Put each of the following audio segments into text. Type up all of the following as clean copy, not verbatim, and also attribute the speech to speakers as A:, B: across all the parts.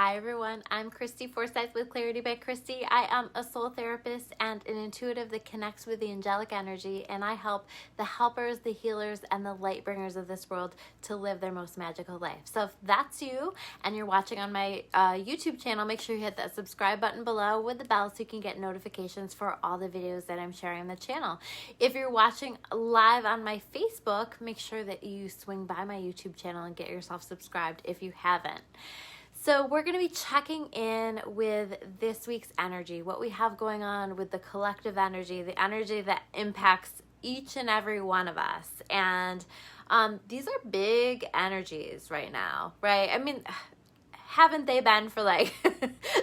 A: Hi everyone, I'm Christy Forsyth with Clarity by Christy. I am a soul therapist and an intuitive that connects with the angelic energy, and I help the helpers, the healers, and the light bringers of this world to live their most magical life. So if that's you and you're watching on my YouTube channel, make sure you hit that subscribe button below with the bell so you can get notifications for all the videos that I'm sharing on the channel. If you're watching live on my Facebook, make sure that you swing by my YouTube channel and get yourself subscribed if you haven't. So we're going to be checking in with this week's energy, what we have going on with the collective energy, the energy that impacts each and every one of us. And these are big energies right now, right? I mean, haven't they been for like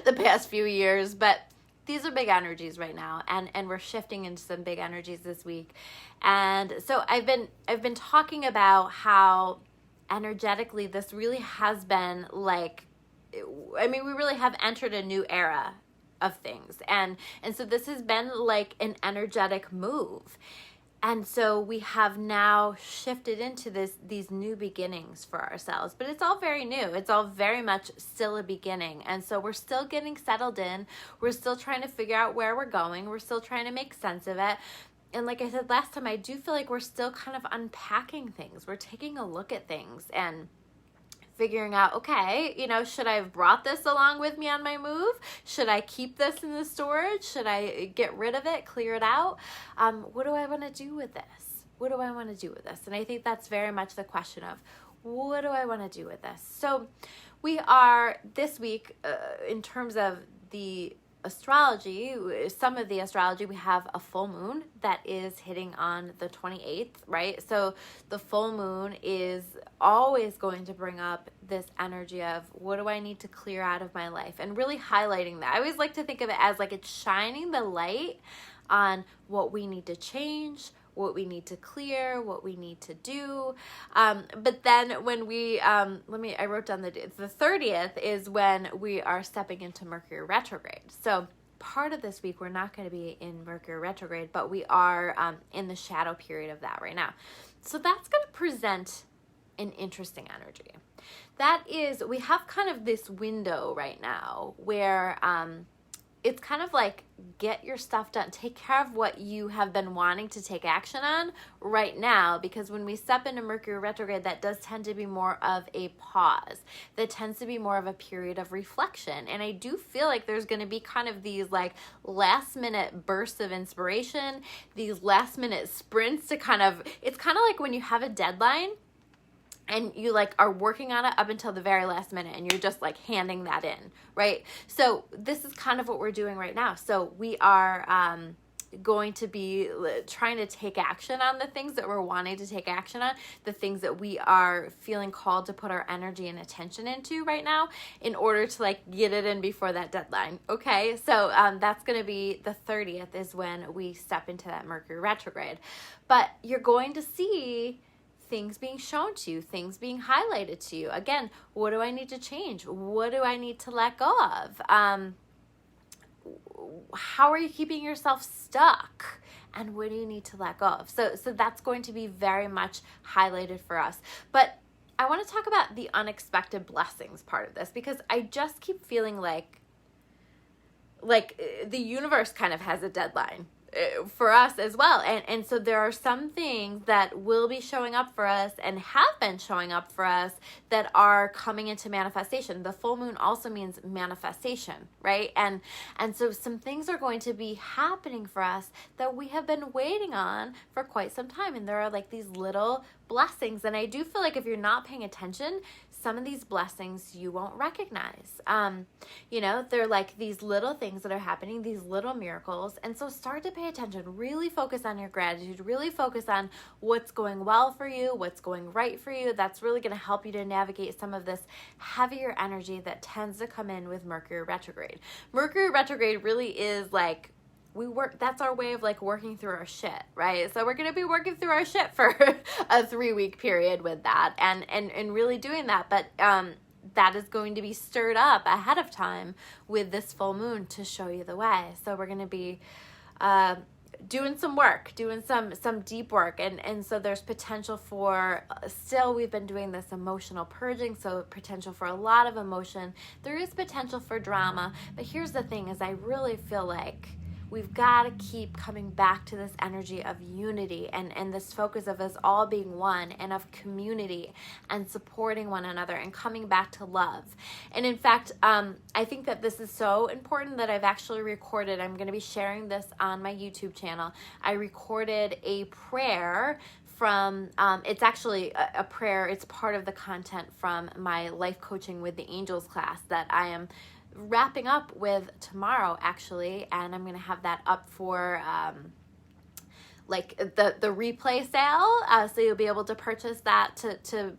A: the past few years? But these are big energies right now, and we're shifting into some big energies this week. And so I've been talking about how energetically this really has been like, I mean, we really have entered a new era of things. And so this has been like an energetic move. And so we have now shifted into these new beginnings for ourselves. But it's all very new. It's all very much still a beginning. And so we're still getting settled in. We're still trying to figure out where we're going. We're still trying to make sense of it. And like I said last time, I do feel like we're still kind of unpacking things. We're taking a look at things and figuring out, okay, should I have brought this along with me on my move? Should I keep this in the storage? Should I get rid of it, clear it out? What do I want to do with this? What do I want to do with this? And I think that's very much the question of, what do I want to do with this? So we are this week, in terms of the astrology, some of the astrology, we have a full moon that is hitting on the 28th, right? So the full moon is always going to bring up this energy of what do I need to clear out of my life, and really highlighting that. I always like to think of it as like it's shining the light on what we need to change, what we need to clear, what we need to do. But then when we, I wrote down the 30th is when we are stepping into Mercury Retrograde. So part of this week, we're not going to be in Mercury Retrograde, but we are in the shadow period of that right now. So that's going to present an interesting energy. That is, we have kind of this window right now where it's kind of like, get your stuff done. Take care of what you have been wanting to take action on right now, because when we step into Mercury retrograde, that does tend to be more of a pause. That tends to be more of a period of reflection. And I do feel like there's going to be kind of these like last minute bursts of inspiration, these last minute sprints to it's kind of like when you have a deadline and you like are working on it up until the very last minute and you're just like handing that in, right? So this is kind of what we're doing right now. So we are going to be trying to take action on the things that we're wanting to take action on, the things that we are feeling called to put our energy and attention into right now in order to like get it in before that deadline. Okay, so that's going to be the 30th is when we step into that Mercury retrograde. But you're going to see things being shown to you, things being highlighted to you. Again, what do I need to change? What do I need to let go of? How are you keeping yourself stuck? And what do you need to let go of? So that's going to be very much highlighted for us. But I want to talk about the unexpected blessings part of this, because I just keep feeling like the universe kind of has a deadline for us as well. And so there are some things that will be showing up for us and have been showing up for us that are coming into manifestation. The full moon also means manifestation, right? And so some things are going to be happening for us that we have been waiting on for quite some time. And there are like these little blessings. And I do feel like if you're not paying attention, some of these blessings you won't recognize. They're like these little things that are happening, these little miracles. And so start to pay attention, really focus on your gratitude, really focus on what's going well for you, what's going right for you. That's really going to help you to navigate some of this heavier energy that tends to come in with Mercury retrograde. Mercury retrograde really is like, that's our way of like working through our shit, right? So we're going to be working through our shit for a 3-week period with that and really doing that. But that is going to be stirred up ahead of time with this full moon to show you the way. So we're going to be doing some work, doing some deep work. And so there's potential for, still we've been doing this emotional purging, so potential for a lot of emotion. There is potential for drama, but here's the thing is I really feel like we've got to keep coming back to this energy of unity and this focus of us all being one and of community and supporting one another and coming back to love. And in fact, I think that this is so important that I've actually recorded. I'm going to be sharing this on my YouTube channel. I recorded a prayer from, it's actually a prayer. It's part of the content from my Life Coaching with the Angels class that I am wrapping up with tomorrow, actually, and I'm gonna have that up for like the replay sale, so you'll be able to purchase that to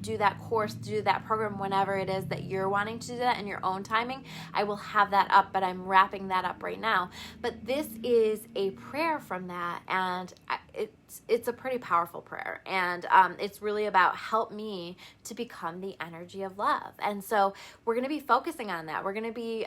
A: do that course, do that program whenever it is that you're wanting to do that in your own timing. I will have that up, but I'm wrapping that up right now. But this is a prayer from that, and it's a pretty powerful prayer, and it's really about help me to become the energy of love. And so we're going to be focusing on that. We're going to be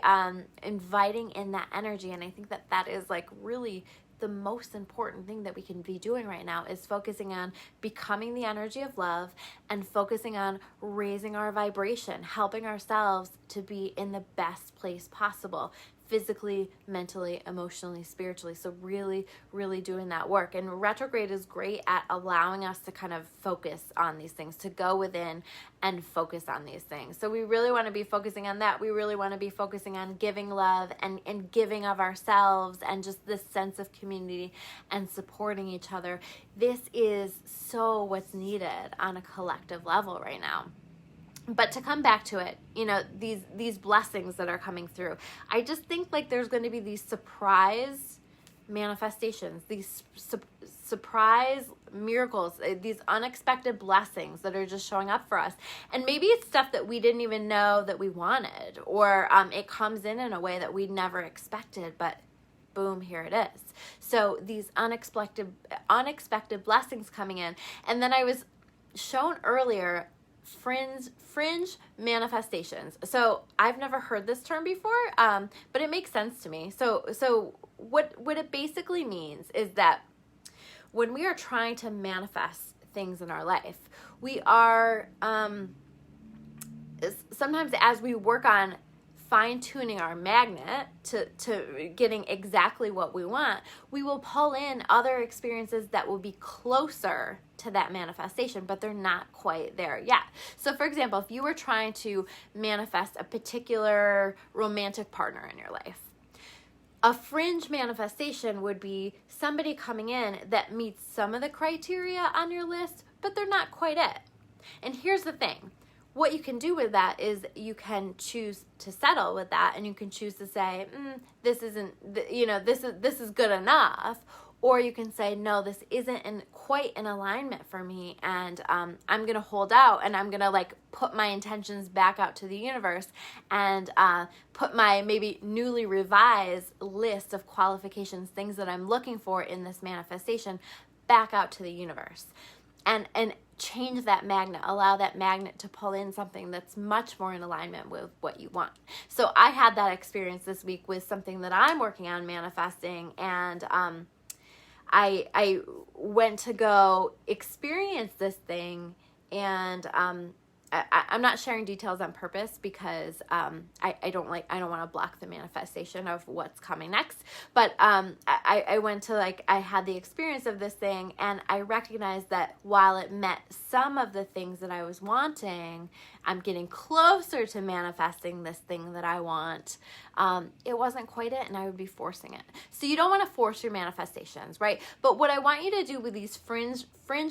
A: inviting in that energy, and I think that that is like really the most important thing that we can be doing right now is focusing on becoming the energy of love and focusing on raising our vibration, helping ourselves to be in the best place possible, physically, mentally, emotionally, spiritually. So really, really doing that work. And retrograde is great at allowing us to kind of focus on these things, to go within and focus on these things. So we really want to be focusing on that. We really want to be focusing on giving love and giving of ourselves and just this sense of community and supporting each other. This is so what's needed on a collective level right now. But to come back to it, you know, these blessings that are coming through, I just think like there's going to be these surprise manifestations, these surprise miracles, these unexpected blessings that are just showing up for us. And maybe it's stuff that we didn't even know that we wanted, or it comes in a way that we never expected, but boom, here it is. So these unexpected blessings coming in. And then I was shown earlier fringe manifestations. So I've never heard this term before, but it makes sense to me. So what it basically means is that when we are trying to manifest things in our life, we are sometimes as we work on fine-tuning our magnet to getting exactly what we want, we will pull in other experiences that will be closer to that manifestation, but they're not quite there yet. So for example, if you were trying to manifest a particular romantic partner in your life, a fringe manifestation would be somebody coming in that meets some of the criteria on your list, but they're not quite it. And here's the thing. What you can do with that is you can choose to settle with that, and you can choose to say, this isn't, this is good enough. Or you can say, no, this isn't quite in alignment for me, and I'm going to hold out, and I'm going to like put my intentions back out to the universe and put my maybe newly revised list of qualifications, things that I'm looking for in this manifestation back out to the universe. And change that magnet, allow that magnet to pull in something that's much more in alignment with what you want. So I had that experience this week with something that I'm working on manifesting, and I went to go experience this thing, and I'm not sharing details on purpose because I don't want to block the manifestation of what's coming next. But I went to I had the experience of this thing, and I recognized that while it met some of the things that I was wanting, I'm getting closer to manifesting this thing that I want. It wasn't quite it, and I would be forcing it. So you don't want to force your manifestations, right? But what I want you to do with these fringe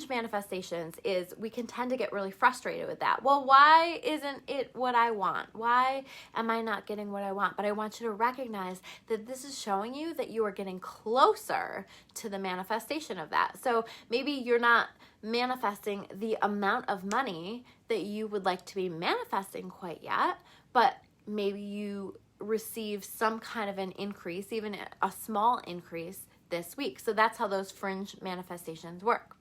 A: manifestations is we can tend to get really frustrated with that. Well, why isn't it what I want? Why am I not getting what I want? But I want you to recognize that this is showing you that you are getting closer to the manifestation of that. So maybe you're not manifesting the amount of money that you would like to be manifesting quite yet, but maybe you receive some kind of an increase, even a small increase this week. So that's how those fringe manifestations work.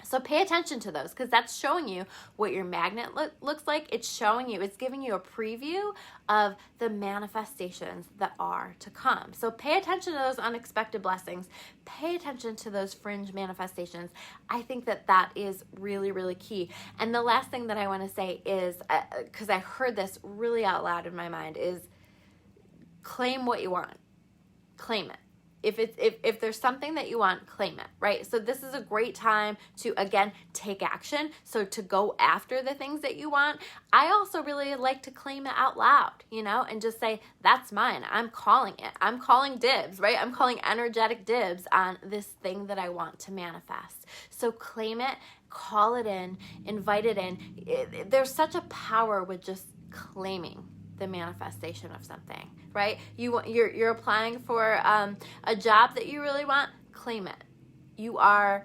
A: So pay attention to those, because that's showing you what your magnet looks like. It's showing you, it's giving you a preview of the manifestations that are to come. So pay attention to those unexpected blessings. Pay attention to those fringe manifestations. I think that that is really, really key. And the last thing that I want to say is, because I heard this really out loud in my mind, is claim what you want. Claim it. If there's something that you want, claim it, right? So this is a great time to, again, take action. So to go after the things that you want. I also really like to claim it out loud, you know, and just say, that's mine. I'm calling it. I'm calling dibs, right? I'm calling energetic dibs on this thing that I want to manifest. So claim it, call it in, invite it in. There's such a power with just claiming the manifestation of something, right? You're applying for a job that you really want, claim it. You are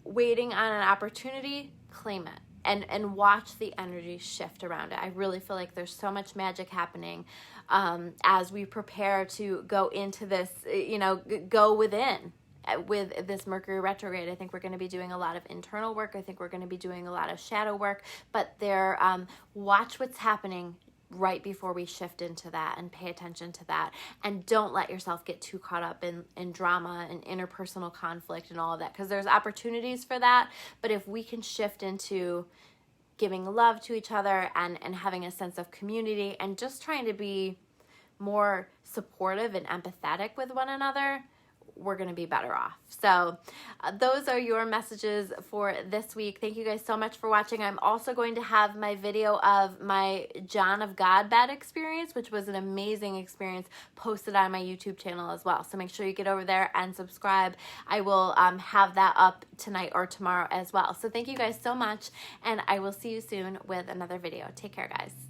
A: waiting on an opportunity, claim it. And watch the energy shift around it. I really feel like there's so much magic happening as we prepare to go into this, go within. With this Mercury retrograde, I think we're going to be doing a lot of internal work. I think we're going to be doing a lot of shadow work, but watch what's happening right before we shift into that, and pay attention to that, and don't let yourself get too caught up in drama and interpersonal conflict and all of that, because there's opportunities for that. But if we can shift into giving love to each other and having a sense of community and just trying to be more supportive and empathetic with one another, we're going to be better off. So those are your messages for this week. Thank you guys so much for watching. I'm also going to have my video of my John of God bed experience, which was an amazing experience, posted on my YouTube channel as well. So make sure you get over there and subscribe. I will have that up tonight or tomorrow as well. So thank you guys so much, and I will see you soon with another video. Take care, guys.